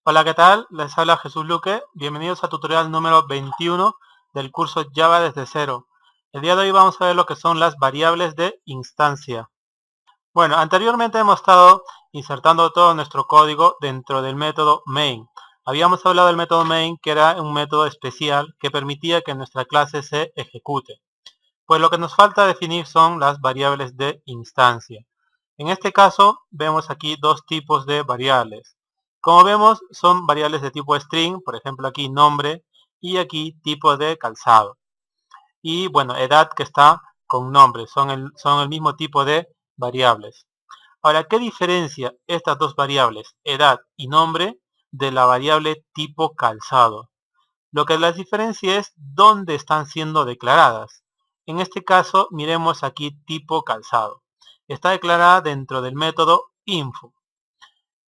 Hola, ¿qué tal? Les habla Jesús Luque. Bienvenidos a tutorial número 21 del curso Java desde cero. El día de hoy vamos a ver lo que son las variables de instancia. Bueno, anteriormente hemos estado insertando todo nuestro código dentro del método main. Habíamos hablado del método main, que era un método especial que permitía que nuestra clase se ejecute. Pues lo que nos falta definir son las variables de instancia. En este caso vemos aquí dos tipos de variables. Como vemos, son variables de tipo string, por ejemplo aquí nombre, y aquí tipo de calzado. Y bueno, edad, que está con nombre, son el mismo tipo de variables. Ahora, ¿qué diferencia estas dos variables, edad y nombre, de la variable tipo calzado? Lo que las diferencia es dónde están siendo declaradas. En este caso, miremos aquí tipo calzado. Está declarada dentro del método info.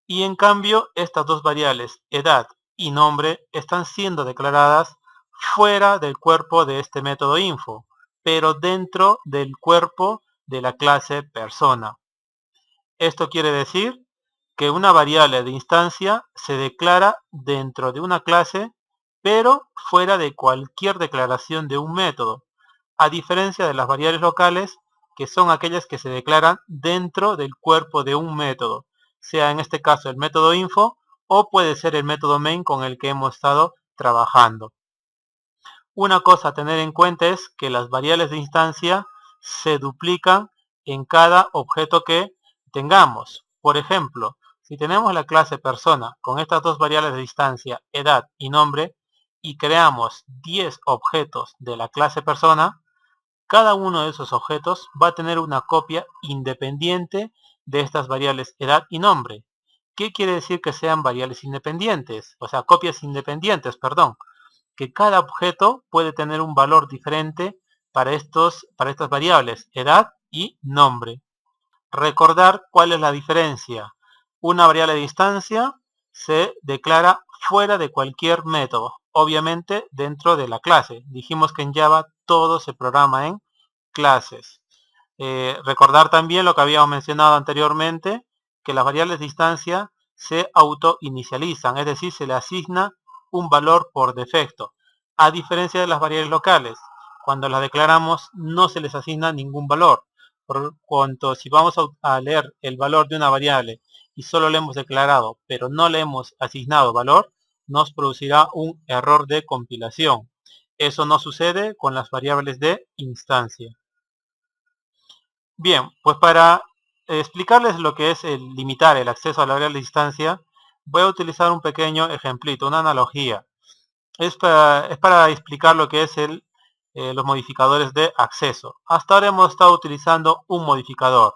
Y en cambio, estas dos variables, edad y nombre, están siendo declaradas fuera del cuerpo de este método info, pero dentro del cuerpo de la clase persona. Esto quiere decir que una variable de instancia se declara dentro de una clase, pero fuera de cualquier declaración de un método, a diferencia de las variables locales, que son aquellas que se declaran dentro del cuerpo de un método, sea en este caso el método info o puede ser el método main con el que hemos estado trabajando. Una cosa a tener en cuenta es que las variables de instancia se duplican en cada objeto que tengamos. Por ejemplo, si tenemos la clase persona con estas dos variables de instancia, edad y nombre, y creamos 10 objetos de la clase persona, cada uno de esos objetos va a tener una copia independiente de estas variables edad y nombre. ¿Qué quiere decir que sean variables independientes? O sea, copias independientes, perdón. Que cada objeto puede tener un valor diferente para estas variables, edad y nombre. Recordar cuál es la diferencia. Una variable de instancia se declara fuera de cualquier método, obviamente dentro de la clase. Dijimos que en Java todo se programa en clases. Recordar también lo que habíamos mencionado anteriormente, que las variables de instancia se autoinicializan, es decir, se le asigna un valor por defecto, a diferencia de las variables locales. Cuando las declaramos no se les asigna ningún valor. Por cuanto si vamos a leer el valor de una variable y solo le hemos declarado, pero no le hemos asignado valor, nos producirá un error de compilación. Eso no sucede con las variables de instancia. Bien, pues para explicarles lo que es el limitar el acceso a la variable de instancia, voy a utilizar un pequeño ejemplito, una analogía. Es para explicar lo que es los modificadores de acceso. Hasta ahora hemos estado utilizando un modificador.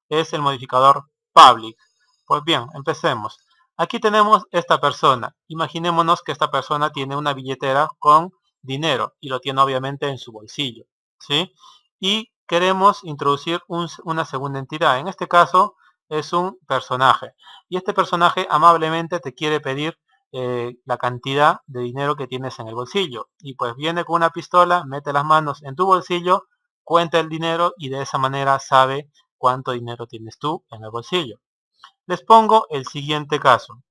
Es el modificador public. Pues bien, empecemos. Aquí tenemos esta persona. Imaginémonos que esta persona tiene una billetera con dinero y lo tiene obviamente en su bolsillo, ¿sí? Y queremos introducir una segunda entidad. En este caso es un personaje. Y este personaje amablemente te quiere pedir la cantidad de dinero que tienes en el bolsillo. Y pues viene con una pistola, mete las manos en tu bolsillo, cuenta el dinero y de esa manera sabe cuánto dinero tienes tú en el bolsillo. Les pongo el siguiente caso.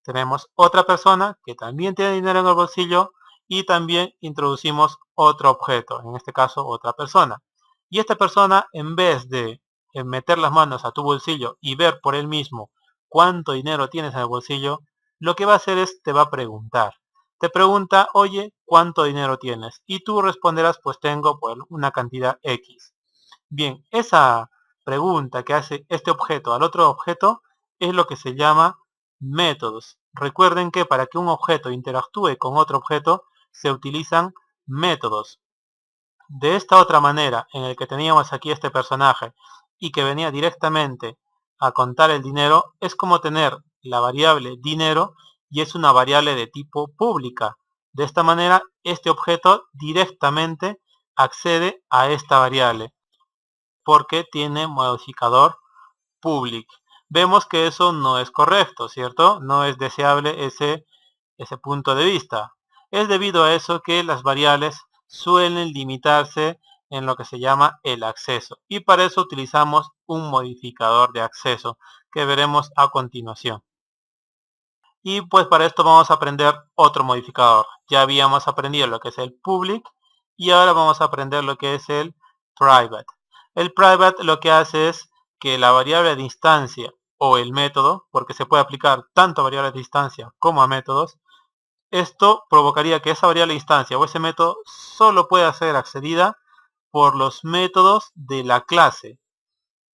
Tenemos otra persona que también tiene dinero en el bolsillo y también introducimos otro objeto, en este caso otra persona. Y esta persona, en vez de meter las manos a tu bolsillo y ver por él mismo cuánto dinero tienes en el bolsillo, lo que va a hacer es te va a preguntar. Te pregunta, oye, ¿cuánto dinero tienes? Y tú responderás, pues tengo pues, una cantidad X. Bien, esa pregunta que hace este objeto al otro objeto es lo que se llama métodos. Recuerden que para que un objeto interactúe con otro objeto se utilizan métodos. De esta otra manera, en el que teníamos aquí este personaje y que venía directamente a contar el dinero, es como tener la variable dinero y es una variable de tipo pública. De esta manera, este objeto directamente accede a esta variable porque tiene modificador public. Vemos que eso no es correcto, ¿cierto? No es deseable ese punto de vista. Es debido a eso que las variables suelen limitarse en lo que se llama el acceso. Y para eso utilizamos un modificador de acceso que veremos a continuación. Y pues para esto vamos a aprender otro modificador. Ya habíamos aprendido lo que es el public y ahora vamos a aprender lo que es el private. El private lo que hace es que la variable de instancia o el método, porque se puede aplicar tanto a variables de instancia como a métodos, esto provocaría que esa variable de instancia o ese método solo pueda ser accedida por los métodos de la clase.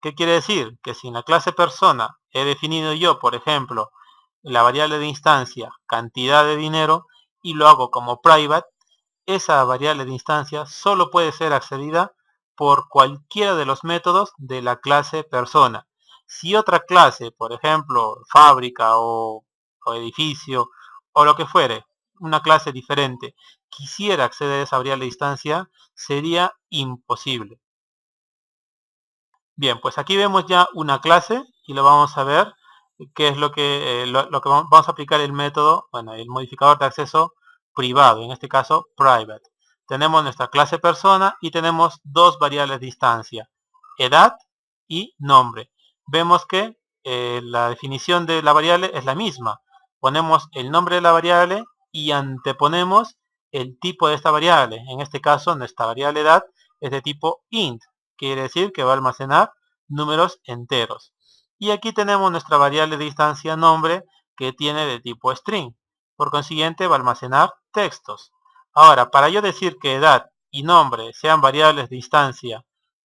¿Qué quiere decir? Que si en la clase persona he definido yo, por ejemplo, la variable de instancia cantidad de dinero y lo hago como private, esa variable de instancia solo puede ser accedida por cualquiera de los métodos de la clase persona. Si otra clase, por ejemplo, fábrica o edificio o lo que fuere, una clase diferente, quisiera acceder a esa variable de instancia, sería imposible. Bien, pues aquí vemos ya una clase y lo vamos a ver qué es lo que vamos a aplicar el método, bueno, el modificador de acceso privado, en este caso private. Tenemos nuestra clase persona y tenemos dos variables de instancia, edad y nombre. Vemos que la definición de la variable es la misma. Ponemos el nombre de la variable y anteponemos el tipo de esta variable. En este caso, nuestra variable edad es de tipo int. Quiere decir que va a almacenar números enteros. Y aquí tenemos nuestra variable de instancia nombre que tiene de tipo string. Por consiguiente va a almacenar textos. Ahora, para yo decir que edad y nombre sean variables de instancia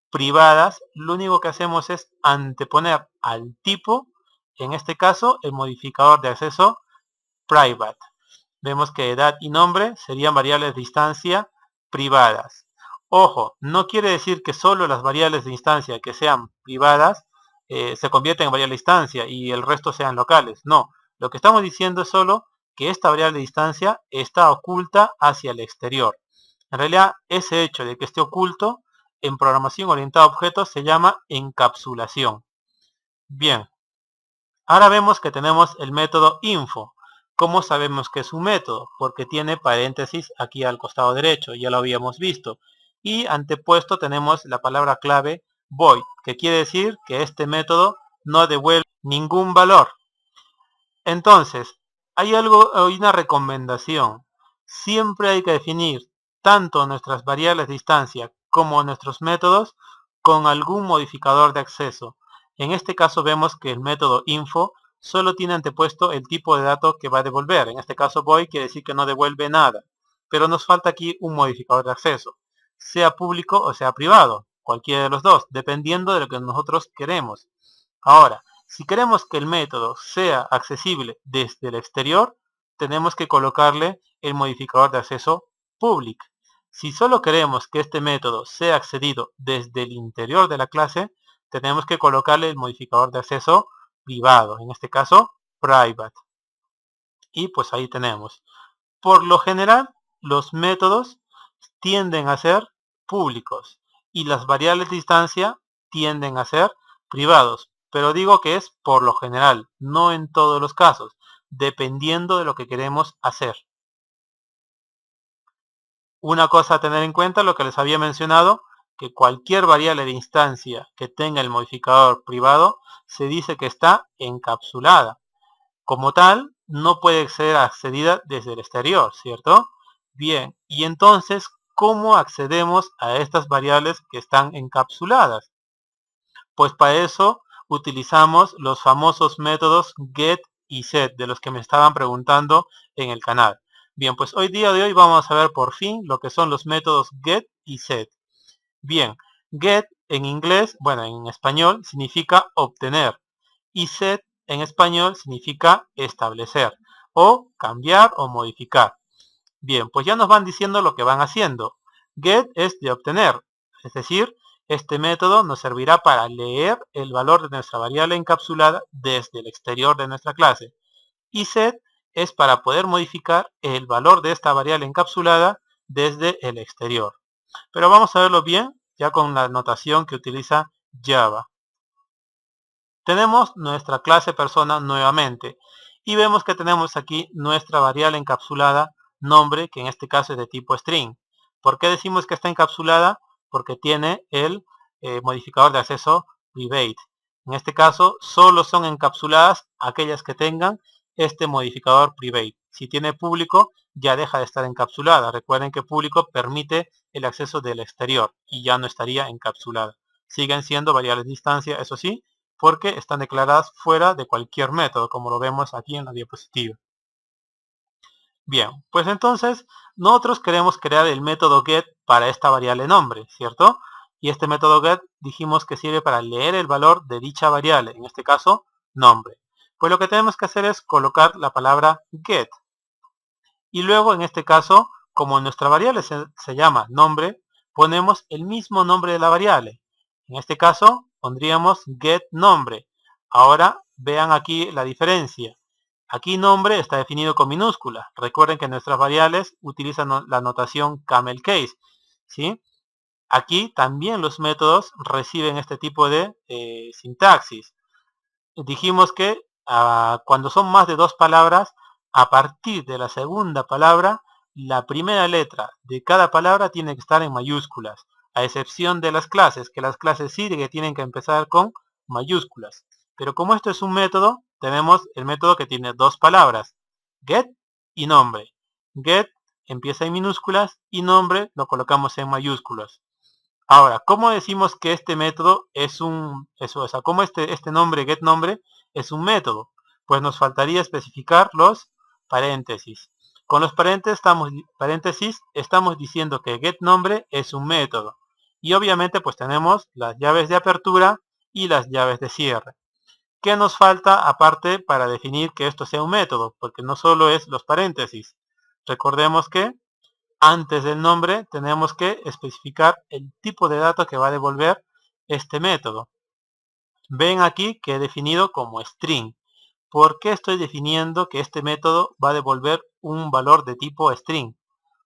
privadas, lo único que hacemos es anteponer al tipo, en este caso, el modificador de acceso private. Vemos que edad y nombre serían variables de instancia privadas. Ojo, no quiere decir que solo las variables de instancia que sean privadas se convierten en variable de instancia y el resto sean locales. No, lo que estamos diciendo es solo que esta variable de instancia está oculta hacia el exterior. En realidad, ese hecho de que esté oculto en programación orientada a objetos se llama encapsulación. Bien, ahora vemos que tenemos el método info. ¿Cómo sabemos que es un método? Porque tiene paréntesis aquí al costado derecho, ya lo habíamos visto. Y antepuesto tenemos la palabra clave void, que quiere decir que este método no devuelve ningún valor. Entonces, hay una recomendación. Siempre hay que definir tanto nuestras variables de instancia como nuestros métodos con algún modificador de acceso. En este caso vemos que el método info solo tiene antepuesto el tipo de dato que va a devolver. En este caso void quiere decir que no devuelve nada. Pero nos falta aquí un modificador de acceso, sea público o sea privado, cualquiera de los dos, dependiendo de lo que nosotros queremos. Ahora, si queremos que el método sea accesible desde el exterior, tenemos que colocarle el modificador de acceso public. Si solo queremos que este método sea accedido desde el interior de la clase, tenemos que colocarle el modificador de acceso privado, en este caso private. Y pues ahí tenemos. Por lo general, los métodos tienden a ser públicos y las variables de instancia tienden a ser privados. Pero digo que es por lo general, no en todos los casos, dependiendo de lo que queremos hacer. Una cosa a tener en cuenta, lo que les había mencionado, que cualquier variable de instancia que tenga el modificador privado se dice que está encapsulada. Como tal, no puede ser accedida desde el exterior, ¿cierto? Bien, y entonces, ¿cómo accedemos a estas variables que están encapsuladas? Pues para eso utilizamos los famosos métodos get y set, de los que me estaban preguntando en el canal. Bien, pues día de hoy vamos a ver por fin lo que son los métodos get y set. Bien, get en inglés, bueno, en español significa obtener y set en español significa establecer o cambiar o modificar. Bien, pues ya nos van diciendo lo que van haciendo. Get es de obtener, es decir, este método nos servirá para leer el valor de nuestra variable encapsulada desde el exterior de nuestra clase. Y set es para poder modificar el valor de esta variable encapsulada desde el exterior. Pero vamos a verlo bien ya con la notación que utiliza Java. Tenemos nuestra clase persona nuevamente y vemos que tenemos aquí nuestra variable encapsulada nombre, que en este caso es de tipo string. ¿Por qué decimos que está encapsulada? Porque tiene el modificador de acceso private. En este caso solo son encapsuladas aquellas que tengan este modificador private. Si tiene público, ya deja de estar encapsulada. Recuerden que público permite el acceso del exterior y ya no estaría encapsulada. Siguen siendo variables de instancia, eso sí, porque están declaradas fuera de cualquier método, como lo vemos aquí en la diapositiva. Bien, pues entonces nosotros queremos crear el método get para esta variable nombre, ¿cierto? Y este método get dijimos que sirve para leer el valor de dicha variable, en este caso nombre. Pues lo que tenemos que hacer es colocar la palabra get. Y luego en este caso, como nuestra variable se llama nombre, ponemos el mismo nombre de la variable. En este caso pondríamos get nombre. Ahora vean aquí la diferencia. Aquí nombre está definido con minúscula. Recuerden que nuestras variables utilizan la notación camel case, ¿sí? Aquí también los métodos reciben este tipo de sintaxis. Dijimos que cuando son más de dos palabras, a partir de la segunda palabra, la primera letra de cada palabra tiene que estar en mayúsculas, a excepción de las clases, que las clases sí que tienen que empezar con mayúsculas. Pero como esto es un método, tenemos el método que tiene dos palabras, get y nombre. Get empieza en minúsculas y nombre lo colocamos en mayúsculas. Ahora, ¿cómo decimos que este método es cómo este nombre, getNombre, es un método? Pues nos faltaría especificar los paréntesis. Con los paréntesis estamos diciendo que getNombre es un método. Y obviamente pues tenemos las llaves de apertura y las llaves de cierre. ¿Qué nos falta aparte para definir que esto sea un método? Porque no solo es los paréntesis. Recordemos que antes del nombre tenemos que especificar el tipo de datos que va a devolver este método. Ven aquí que he definido como string. ¿Por qué estoy definiendo que este método va a devolver un valor de tipo string?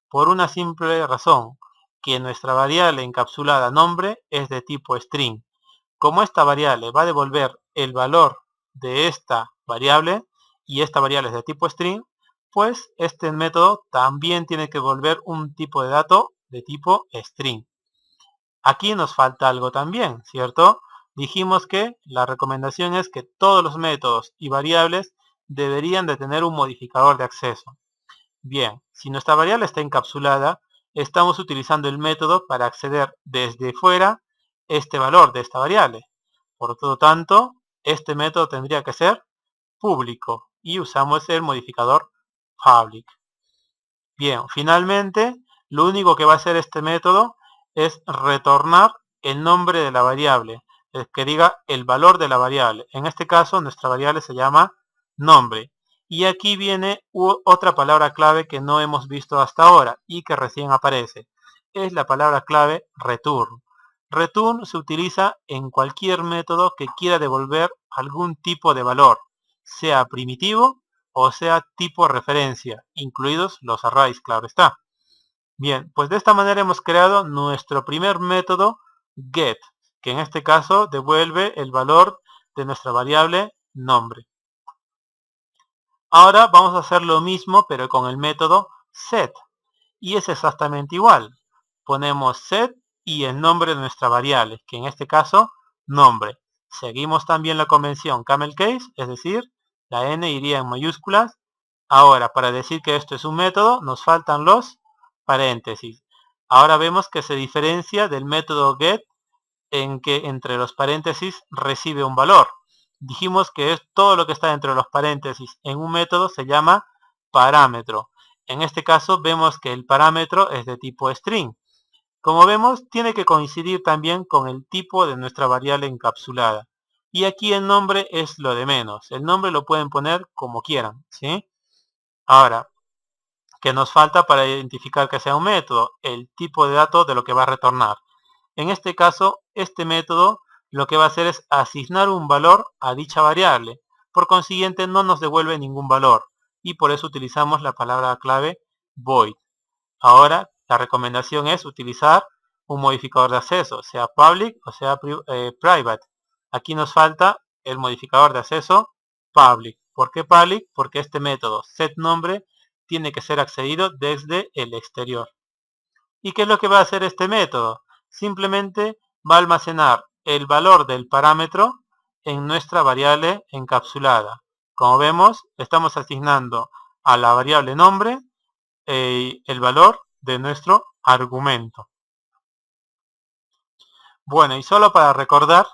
Por una simple razón, que nuestra variable encapsulada nombre es de tipo string. Como esta variable va a devolver el valor de esta variable y esta variable es de tipo string, pues este método también tiene que devolver un tipo de dato de tipo string. Aquí nos falta algo también, ¿cierto? Dijimos que la recomendación es que todos los métodos y variables deberían de tener un modificador de acceso. Bien, si nuestra variable está encapsulada, estamos utilizando el método para acceder desde fuera este valor de esta variable. Por lo tanto, este método tendría que ser público y usamos el modificador public. Bien, finalmente, lo único que va a hacer este método es retornar el nombre de la variable, es que diga el valor de la variable. En este caso, nuestra variable se llama nombre. Y aquí viene otra palabra clave que no hemos visto hasta ahora y que recién aparece. Es la palabra clave return. Return se utiliza en cualquier método que quiera devolver algún tipo de valor, sea primitivo o sea tipo referencia, incluidos los arrays, claro está. Bien, pues de esta manera hemos creado nuestro primer método get, que en este caso devuelve el valor de nuestra variable nombre. Ahora vamos a hacer lo mismo pero con el método set y es exactamente igual. Ponemos set y el nombre de nuestra variable, que en este caso nombre. Seguimos también la convención camel case, es decir, la n iría en mayúsculas. Ahora, para decir que esto es un método, nos faltan los paréntesis. Ahora vemos que se diferencia del método get en que entre los paréntesis recibe un valor. Dijimos que es todo lo que está entre los paréntesis en un método se llama parámetro. En este caso vemos que el parámetro es de tipo string. Como vemos, tiene que coincidir también con el tipo de nuestra variable encapsulada. Y aquí el nombre es lo de menos. El nombre lo pueden poner como quieran, ¿sí? Ahora, ¿qué nos falta para identificar que sea un método? El tipo de datos de lo que va a retornar. En este caso, este método lo que va a hacer es asignar un valor a dicha variable. Por consiguiente, no nos devuelve ningún valor. Y por eso utilizamos la palabra clave void. Ahora, la recomendación es utilizar un modificador de acceso, sea public o sea private. Aquí nos falta el modificador de acceso public. ¿Por qué public? Porque este método setNombre tiene que ser accedido desde el exterior. ¿Y qué es lo que va a hacer este método? Simplemente va a almacenar el valor del parámetro en nuestra variable encapsulada. Como vemos, estamos asignando a la variable nombre el valor de nuestro argumento. Bueno, y solo para recordar,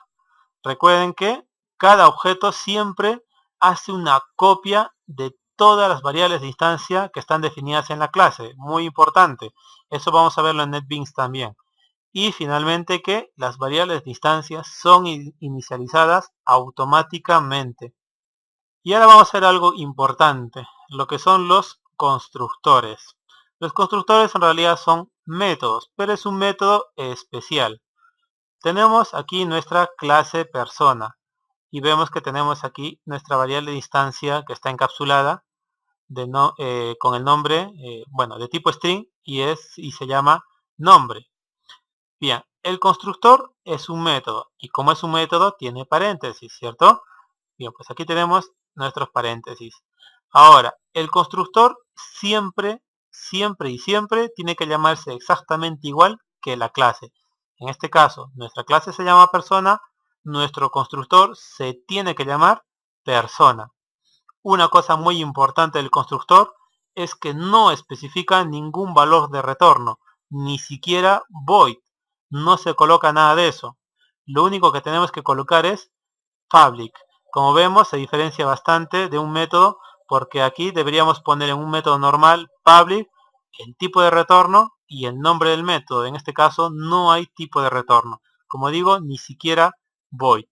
recuerden que cada objeto siempre hace una copia de todas las variables de instancia que están definidas en la clase. Muy importante. Eso vamos a verlo en NetBeans también. Y finalmente que las variables de instancia son inicializadas automáticamente. Y ahora vamos a hacer algo importante, lo que son los constructores. Los constructores en realidad son métodos, pero es un método especial. Tenemos aquí nuestra clase persona y vemos que tenemos aquí nuestra variable de instancia que está encapsulada con el nombre de tipo string y se llama nombre. Bien, el constructor es un método y como es un método tiene paréntesis, ¿cierto? Bien, pues aquí tenemos nuestros paréntesis. Ahora, el constructor siempre tiene que llamarse exactamente igual que la clase. En este caso, nuestra clase se llama persona, nuestro constructor se tiene que llamar persona. Una cosa muy importante del constructor es que no especifica ningún valor de retorno, ni siquiera void. No se coloca nada de eso. Lo único que tenemos que colocar es public. Como vemos, se diferencia bastante de un método porque aquí deberíamos poner en un método normal public el tipo de retorno y el nombre del método. En este caso no hay tipo de retorno. Como digo, ni siquiera void.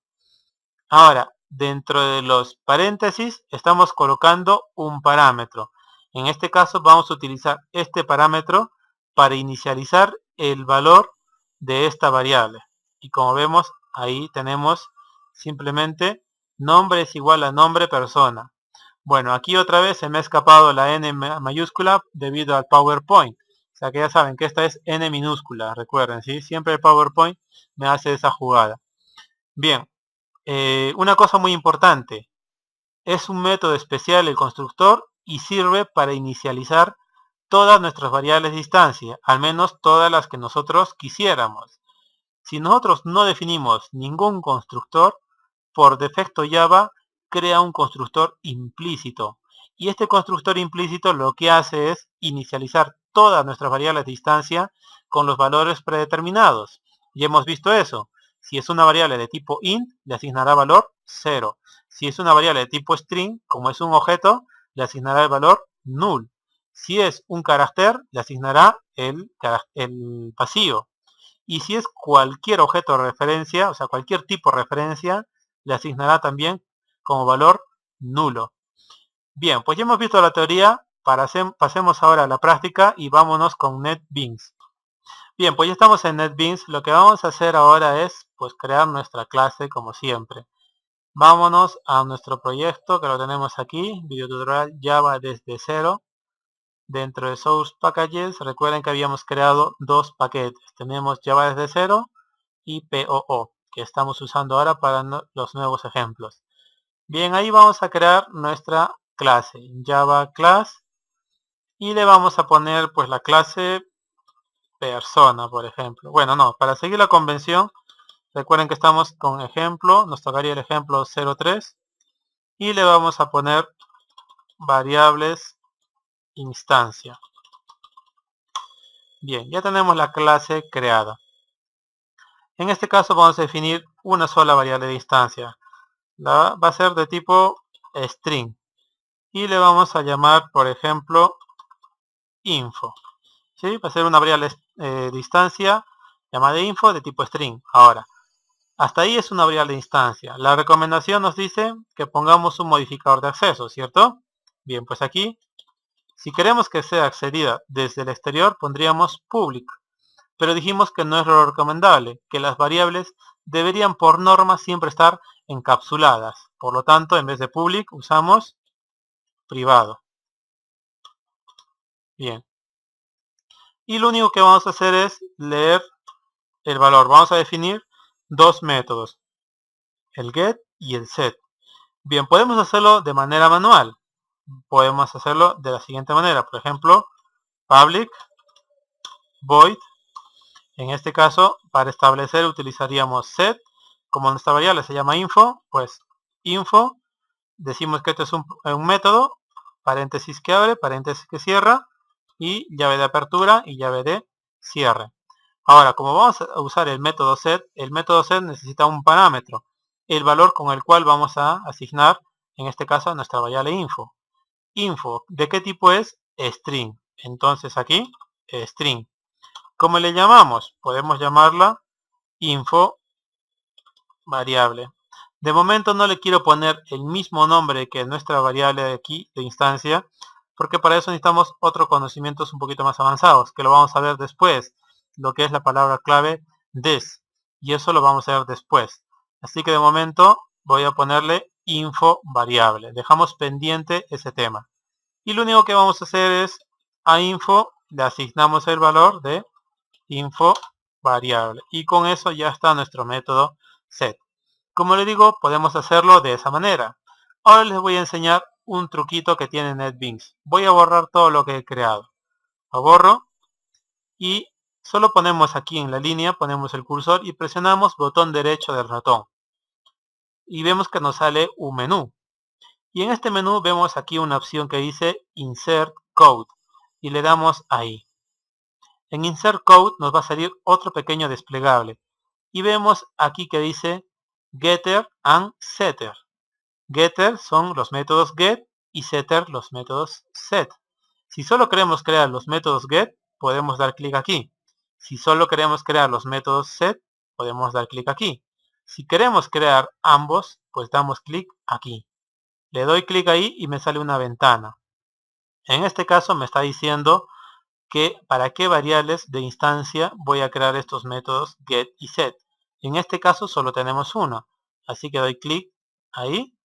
Ahora, dentro de los paréntesis estamos colocando un parámetro. En este caso vamos a utilizar este parámetro para inicializar el valor de esta variable. Y como vemos, ahí tenemos simplemente nombre es igual a nombre persona. Bueno, aquí otra vez se me ha escapado la N mayúscula debido al PowerPoint. O sea que ya saben que esta es N minúscula, recuerden, ¿sí? Siempre el PowerPoint me hace esa jugada. Bien, una cosa muy importante, es un método especial el constructor y sirve para inicializar todas nuestras variables de instancia, al menos todas las que nosotros quisiéramos. Si nosotros no definimos ningún constructor, por defecto Java crea un constructor implícito. Y este constructor implícito lo que hace es inicializar todas nuestras variables de instancia con los valores predeterminados. Y hemos visto eso. Si es una variable de tipo int, le asignará valor 0. Si es una variable de tipo string, como es un objeto, le asignará el valor null. Si es un carácter, le asignará el vacío. Y si es cualquier objeto de referencia, o sea, cualquier tipo de referencia, le asignará también como valor nulo. Bien, pues ya hemos visto la teoría, pasemos ahora a la práctica y vámonos con NetBeans. Bien, pues ya estamos en NetBeans. Lo que vamos a hacer ahora es pues crear nuestra clase como siempre. Vámonos a nuestro proyecto que lo tenemos aquí, videotutorial Java desde cero. Dentro de Source Packages, recuerden que habíamos creado dos paquetes. Tenemos Java desde cero y POO, que estamos usando ahora para los nuevos ejemplos. Bien, ahí vamos a crear nuestra clase, Java Class, y le vamos a poner pues la clase persona, por ejemplo. Bueno, no, para seguir la convención, recuerden que estamos con ejemplo, nos tocaría el ejemplo 03, y le vamos a poner variables instancia. Bien, ya tenemos la clase creada. En este caso vamos a definir una sola variable de instancia. Va a ser de tipo string. Y le vamos a llamar, por ejemplo, info. ¿Sí? Va a ser una variable de instancia llamada info de tipo string. Ahora, hasta ahí es una variable de instancia. La recomendación nos dice que pongamos un modificador de acceso, ¿cierto? Bien, pues aquí, si queremos que sea accedida desde el exterior, pondríamos public. Pero dijimos que no es lo recomendable, que las variables deberían por norma siempre estar encapsuladas. Por lo tanto, en vez de public, usamos privado. Bien. Y lo único que vamos a hacer es leer el valor. Vamos a definir dos métodos, el get y el set. Bien, podemos hacerlo de manera manual. Podemos hacerlo de la siguiente manera. Por ejemplo, public void. En este caso, para establecer utilizaríamos set. Como nuestra variable se llama info, pues info decimos que este es un método, paréntesis que abre, paréntesis que cierra, y llave de apertura y llave de cierre. Ahora, como vamos a usar el método set necesita un parámetro, el valor con el cual vamos a asignar, en este caso, nuestra variable info. Info, ¿de qué tipo es? String. Entonces aquí, string. ¿Cómo le llamamos? Podemos llamarla info variable. De momento no le quiero poner el mismo nombre que nuestra variable de aquí, de instancia, porque para eso necesitamos otros conocimientos un poquito más avanzados, que lo vamos a ver después, lo que es la palabra clave this, y eso lo vamos a ver después. Así que de momento voy a ponerle info variable. Dejamos pendiente ese tema. Y lo único que vamos a hacer es a info le asignamos el valor de info variable. Y con eso ya está nuestro método set. Como le digo, podemos hacerlo de esa manera. Ahora les voy a enseñar un truquito que tiene NetBeans. Voy a borrar todo lo que he creado. Lo borro y solo ponemos aquí en la línea, ponemos el cursor y presionamos botón derecho del ratón. Y vemos que nos sale un menú. Y en este menú vemos aquí una opción que dice Insert Code. Y le damos ahí. En Insert Code nos va a salir otro pequeño desplegable. Y vemos aquí que dice Getter and Setter. Getter son los métodos get y setter los métodos set. Si solo queremos crear los métodos get, podemos dar clic aquí. Si solo queremos crear los métodos set, podemos dar clic aquí. Si queremos crear ambos, pues damos clic aquí. Le doy clic ahí y me sale una ventana. En este caso me está diciendo que para qué variables de instancia voy a crear estos métodos get y set. En este caso solo tenemos uno. Así que doy clic ahí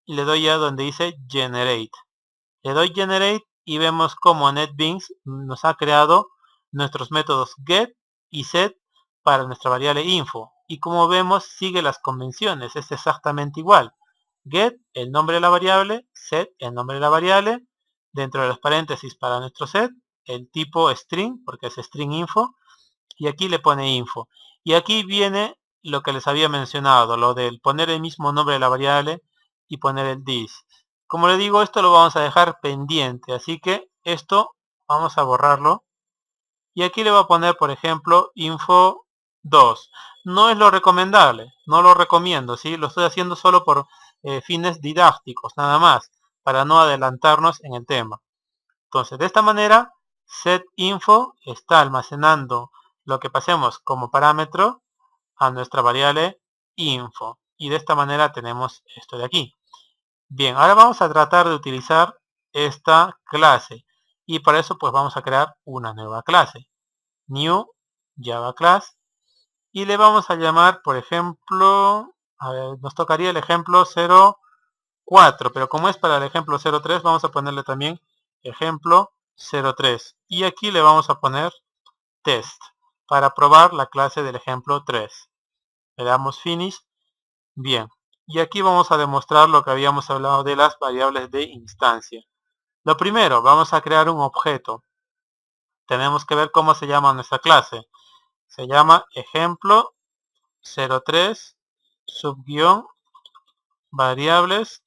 y le doy a donde dice Generate. Le doy Generate y vemos como NetBeans nos ha creado nuestros métodos get y set para nuestra variable info. Y como vemos sigue las convenciones, es exactamente igual. Get, el nombre de la variable, set, el nombre de la variable, dentro de los paréntesis para nuestro set, el tipo string, porque es string info, y aquí le pone info. Y aquí viene lo que les había mencionado, lo del poner el mismo nombre de la variable y poner el this. Como le digo, esto lo vamos a dejar pendiente, así que esto vamos a borrarlo. Y aquí le voy a poner, por ejemplo, info 2. No es lo recomendable, no lo recomiendo, ¿sí? Lo estoy haciendo solo por fines didácticos, nada más, para no adelantarnos en el tema. Entonces, de esta manera, setInfo está almacenando lo que pasemos como parámetro a nuestra variable info. Y de esta manera tenemos esto de aquí. Bien, ahora vamos a tratar de utilizar esta clase. Y para eso pues vamos a crear una nueva clase. New Java Class. Y le vamos a llamar, por ejemplo, a ver, nos tocaría el ejemplo 04. Pero como es para el ejemplo 03, vamos a ponerle también ejemplo 03. Y aquí le vamos a poner test para probar la clase del ejemplo 3. Le damos finish. Bien. Y aquí vamos a demostrar lo que habíamos hablado de las variables de instancia. Lo primero, vamos a crear un objeto. Tenemos que ver cómo se llama nuestra clase. Se llama ejemplo 03 subguión variables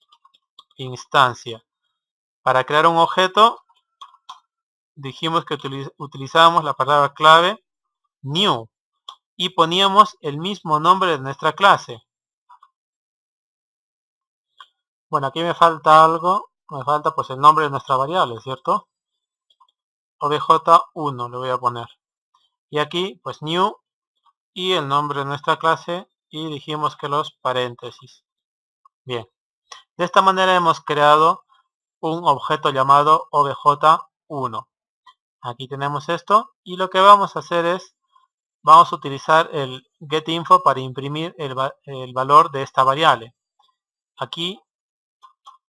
instancia. Para crear un objeto dijimos que utilizábamos la palabra clave new y poníamos el mismo nombre de nuestra clase. Bueno, aquí me falta algo, me falta pues el nombre de nuestra variable, ¿cierto? obj1 le voy a poner. Y aquí pues new y el nombre de nuestra clase y dijimos que los paréntesis. Bien, de esta manera hemos creado un objeto llamado obj1. Aquí tenemos esto y lo que vamos a hacer es, vamos a utilizar el getInfo para imprimir el valor de esta variable. Aquí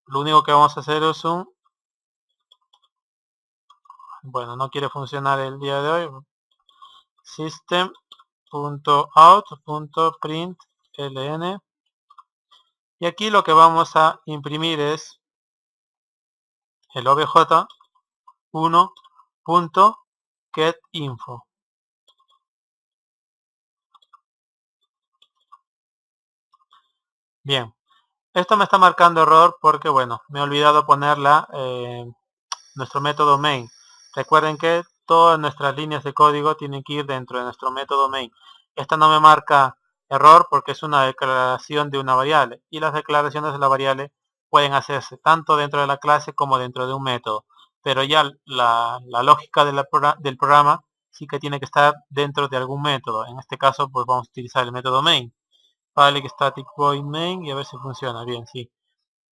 lo único que vamos a hacer es bueno, no quiere funcionar el día de hoy, system.out.println y aquí lo que vamos a imprimir es el obj1.getInfo. Bien, Esto me está marcando error porque, bueno, me he olvidado ponerla nuestro método main. Recuerden que todas nuestras líneas de código tienen que ir dentro de nuestro método main. Esta no me marca error porque es una declaración de una variable y las declaraciones de la variable pueden hacerse tanto dentro de la clase como dentro de un método, pero ya la lógica del programa sí que tiene que estar dentro de algún método. En este caso pues vamos a utilizar el método main. Public static void main y a ver si funciona bien, sí.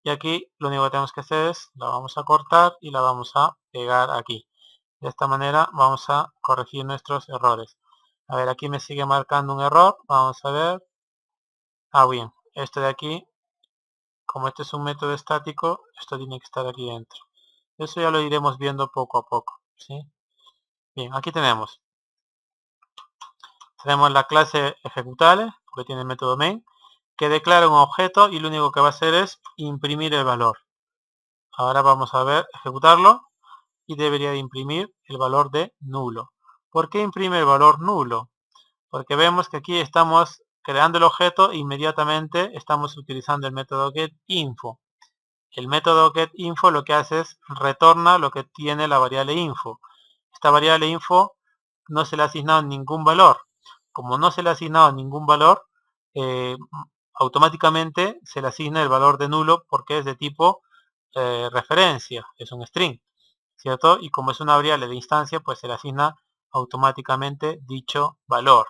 Y aquí lo único que tenemos que hacer es, la vamos a cortar y la vamos a pegar aquí. De esta manera vamos a corregir nuestros errores. A ver, aquí me sigue marcando un error. Vamos a ver. Ah, bien. Este de aquí, como este es un método estático, esto tiene que estar aquí dentro. Eso ya lo iremos viendo poco a poco, ¿sí? Bien, aquí tenemos. Tenemos la clase ejecutable, porque tiene el método main, que declara un objeto y lo único que va a hacer es imprimir el valor. Ahora vamos a ver, ejecutarlo. Y debería de imprimir el valor de nulo. ¿Por qué imprime el valor nulo? Porque vemos que aquí estamos creando el objeto e inmediatamente estamos utilizando el método getInfo. El método getInfo lo que hace es retorna lo que tiene la variable info. Esta variable info no se le ha asignado ningún valor. Como no se le ha asignado ningún valor, automáticamente se le asigna el valor de nulo porque es de tipo referencia, es un string. ¿Cierto? Y como es una variable de instancia, pues se le asigna automáticamente dicho valor.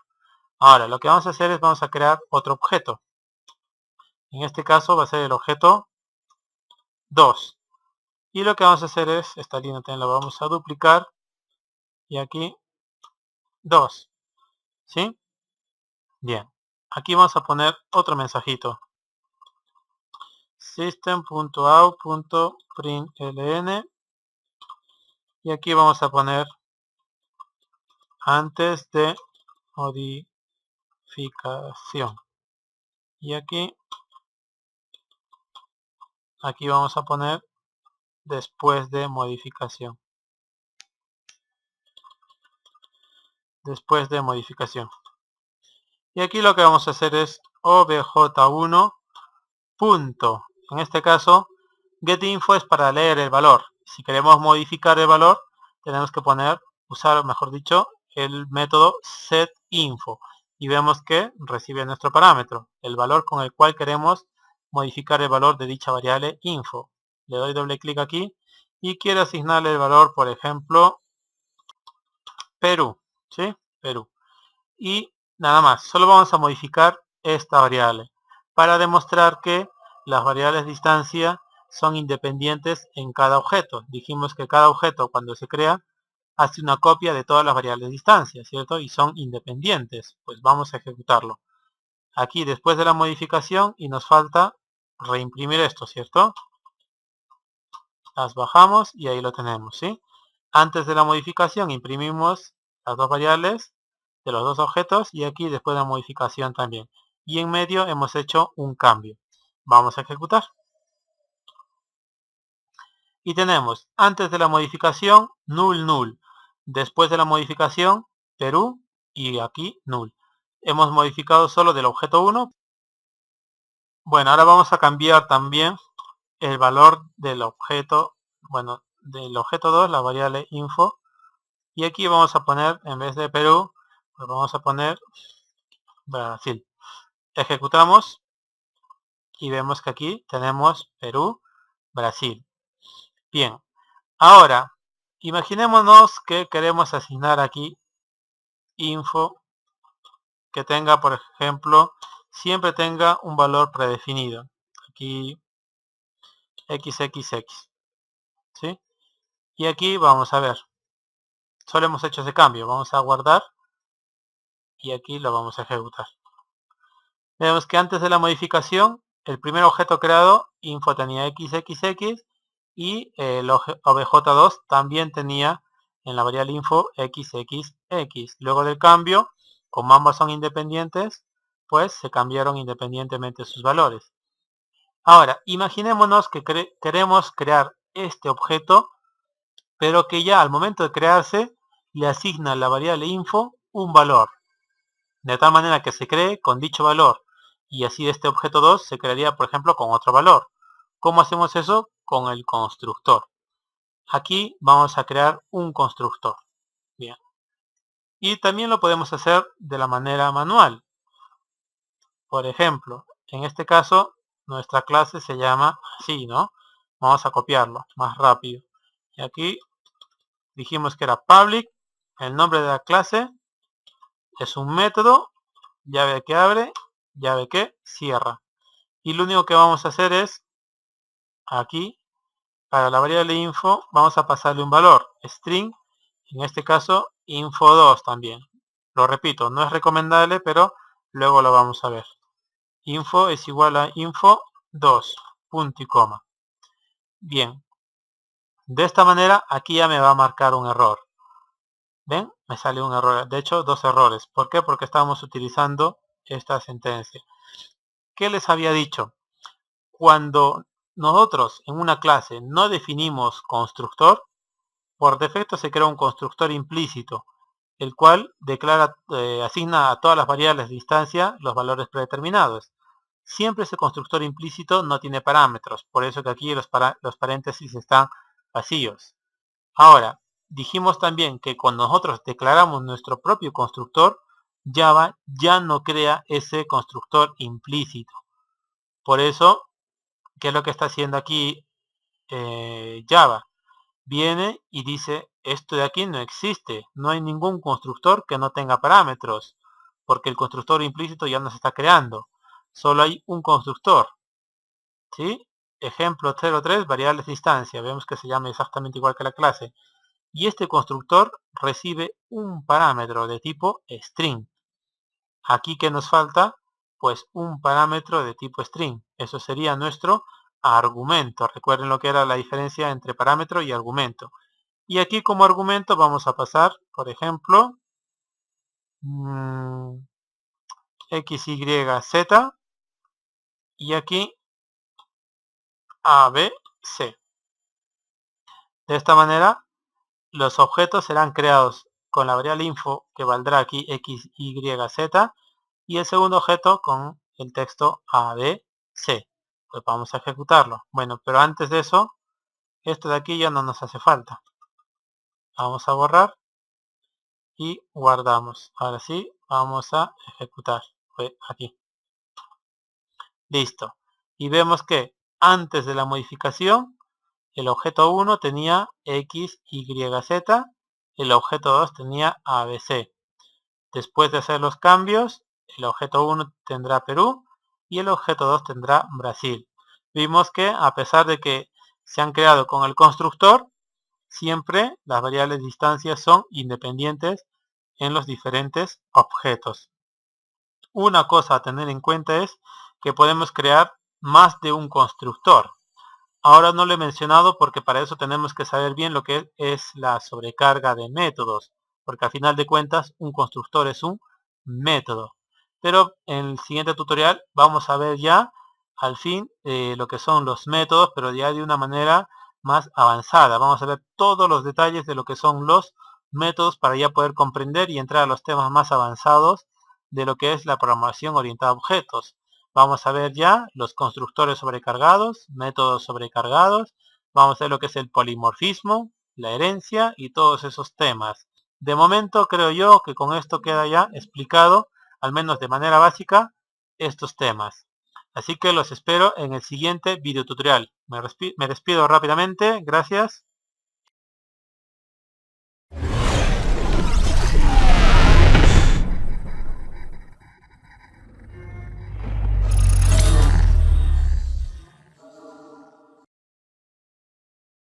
Ahora, lo que vamos a hacer es vamos a crear otro objeto. En este caso va a ser el objeto 2. Y lo que vamos a hacer es, esta línea también la vamos a duplicar. Y aquí 2. ¿Sí? Bien. Aquí vamos a poner otro mensajito. System.out.println. Y aquí vamos a poner antes de modificación. Y aquí vamos a poner después de modificación. Después de modificación. Y aquí lo que vamos a hacer es obj1 punto. En este caso, getInfo es para leer el valor. Si queremos modificar el valor, tenemos que usar, mejor dicho, el método setInfo. Y vemos que recibe nuestro parámetro, el valor con el cual queremos modificar el valor de dicha variable info. Le doy doble clic aquí y quiero asignarle el valor, por ejemplo, Perú. ¿Sí? Perú. Y nada más, solo vamos a modificar esta variable para demostrar que las variables de instancia son independientes en cada objeto. Dijimos que cada objeto cuando se crea hace una copia de todas las variables de instancia, ¿cierto? Y son independientes. Pues vamos a ejecutarlo. Aquí después de la modificación y nos falta reimprimir esto, ¿cierto? Las bajamos y ahí lo tenemos, ¿sí? Antes de la modificación imprimimos las dos variables de los dos objetos y aquí después de la modificación también. Y en medio hemos hecho un cambio. Vamos a ejecutar. Y tenemos antes de la modificación null null. Después de la modificación Perú y aquí null. Hemos modificado solo del objeto 1. Bueno, ahora vamos a cambiar también el valor del objeto, bueno, del objeto 2, la variable info. Y aquí vamos a poner, en vez de Perú, pues vamos a poner Brasil. Ejecutamos y vemos que aquí tenemos Perú, Brasil. Bien, ahora imaginémonos que queremos asignar aquí info que tenga, por ejemplo, siempre tenga un valor predefinido. Aquí xxx, ¿sí? Y aquí vamos a ver, solo hemos hecho ese cambio, vamos a guardar y aquí lo vamos a ejecutar. Vemos que antes de la modificación, el primer objeto creado, info tenía xxx y el obj2 también tenía en la variable info xxx. Luego del cambio, como ambas son independientes, pues se cambiaron independientemente sus valores. Ahora, imaginémonos que queremos crear este objeto, pero que ya al momento de crearse le asigna a la variable info un valor, de tal manera que se cree con dicho valor y así este objeto 2 se crearía, por ejemplo, con otro valor. ¿Cómo hacemos eso? Con el constructor. Aquí vamos a crear un constructor. Bien. Y también lo podemos hacer de la manera manual. Por ejemplo, en este caso, nuestra clase se llama así, ¿no? Vamos a copiarlo más rápido. Y aquí dijimos que era public, el nombre de la clase es un método, llave que abre, llave que cierra. Y lo único que vamos a hacer es, aquí, para la variable info, vamos a pasarle un valor, string, en este caso, info2 también. Lo repito, no es recomendable, pero luego lo vamos a ver. Info es igual a info2, punto y coma. Bien, de esta manera aquí ya me va a marcar un error. ¿Ven? Me sale un error. De hecho, dos errores. ¿Por qué? Porque estamos utilizando esta sentencia. ¿Qué les había dicho? Cuando nosotros en una clase no definimos constructor, por defecto se crea un constructor implícito, el cual declara, asigna a todas las variables de instancia los valores predeterminados. Siempre ese constructor implícito no tiene parámetros, por eso que aquí los paréntesis están vacíos. Ahora, dijimos también que cuando nosotros declaramos nuestro propio constructor, Java ya no crea ese constructor implícito. Por eso, ¿qué es lo que está haciendo aquí Java? Viene y dice, esto de aquí no existe, no hay ningún constructor que no tenga parámetros, porque el constructor implícito ya no se está creando, solo hay un constructor, ¿sí? Ejemplo 03, variables de instancia, vemos que se llama exactamente igual que la clase, y este constructor recibe un parámetro de tipo string. Aquí, ¿qué nos falta? Pues un parámetro de tipo string, eso sería nuestro argumento. Recuerden lo que era la diferencia entre parámetro y argumento. Y aquí como argumento vamos a pasar, por ejemplo, x, y, z, y aquí a, b, c. De esta manera, los objetos serán creados con la variable info, que valdrá aquí x, y, z, y el segundo objeto con el texto a, b, c. Pues vamos a ejecutarlo. Bueno, pero antes de eso, esto de aquí ya no nos hace falta. Vamos a borrar y guardamos. Ahora sí, vamos a ejecutar. Aquí. Listo. Y vemos que antes de la modificación, el objeto 1 tenía x, y, z, el objeto 2 tenía ABC. Después de hacer los cambios, el objeto 1 tendrá Perú y el objeto 2 tendrá Brasil. Vimos que a pesar de que se han creado con el constructor, siempre las variables de instancia son independientes en los diferentes objetos. Una cosa a tener en cuenta es que podemos crear más de un constructor. Ahora no lo he mencionado porque para eso tenemos que saber bien lo que es la sobrecarga de métodos, porque al final de cuentas un constructor es un método. Pero en el siguiente tutorial vamos a ver ya al fin lo que son los métodos, pero ya de una manera más avanzada. Vamos a ver todos los detalles de lo que son los métodos para ya poder comprender y entrar a los temas más avanzados de lo que es la programación orientada a objetos. Vamos a ver ya los constructores sobrecargados, métodos sobrecargados, vamos a ver lo que es el polimorfismo, la herencia y todos esos temas. De momento creo yo que con esto queda ya explicado, al menos de manera básica, estos temas. Así que los espero en el siguiente video tutorial. Me despido rápidamente, gracias.